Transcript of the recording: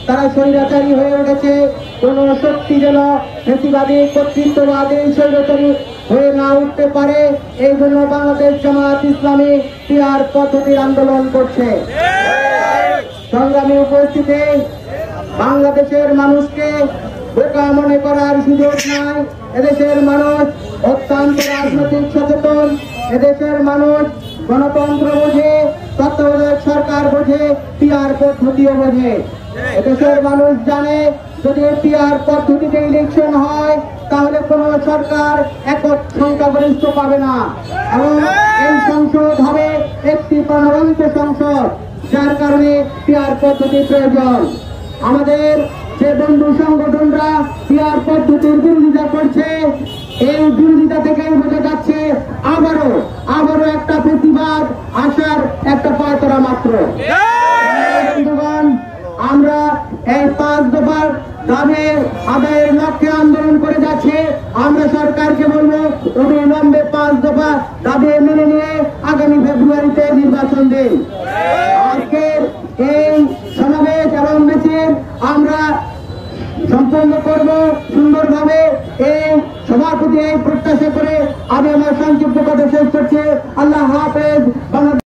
তারা স্বৈরাচারী হয়ে উঠেছে। কোন শক্তি যেন ফ্যাসিবাদী কর্তৃত্ববাদী স্বৈরাচারী হয়ে না উঠতে পারে, এই জন্য বাংলাদেশ জামাত ইসলামী পিআর পদ্ধতির আন্দোলন করছে। সংগ্রামী উপস্থিতি, বাংলাদেশের মানুষকে বোকা মনে করার সুযোগ নাই। এদেশের মানুষ অত্যন্ত রাজনৈতিক সচেতন। এদেশের মানুষ গণতন্ত্র বোঝে, তত্ত্বাবধায়ক সরকার বোঝে, পিআর পদ্ধতিও বোঝে। এদেশের মানুষ জানে যদি পিআর পদ্ধতিতে ইলেকশন হয় তাহলে কোন সরকার একক সংখ্যাগরিষ্ঠ পাবে না এবং এই সংসদ হবে একটি প্রাণবন্ত সংসদ, যার কারণে পিআর পদ্ধতি প্রয়োজন। আমাদের যে বন্ধু সংগঠনরা পিআর পদ্ধতির বিরোধিতা করছে, এই বিরোধিতা থেকেই বোঝা যাচ্ছে আবারও একটা প্রতিবাদ আসার একটা পায়তারা মাত্র। বন্ধুগণ, আমরা এই 5 দফার দাবি আদায়ের লক্ষ্যে আন্দোলন করে যাচ্ছি। আমরা সরকারকে বলবো অবিলম্বে 5 দফা দাবি মেনে নিয়ে আগামী ফেব্রুয়ারিতে নির্বাচন দিন। আজকের এই সমাবেশ এবং মিছিল আমরা সম্পন্ন করব সুন্দরভাবে। এই সভাপতি এই প্রত্যাশা করে আমি আমার সংক্ষিপ্ত কথা শেষ করছি। আল্লাহ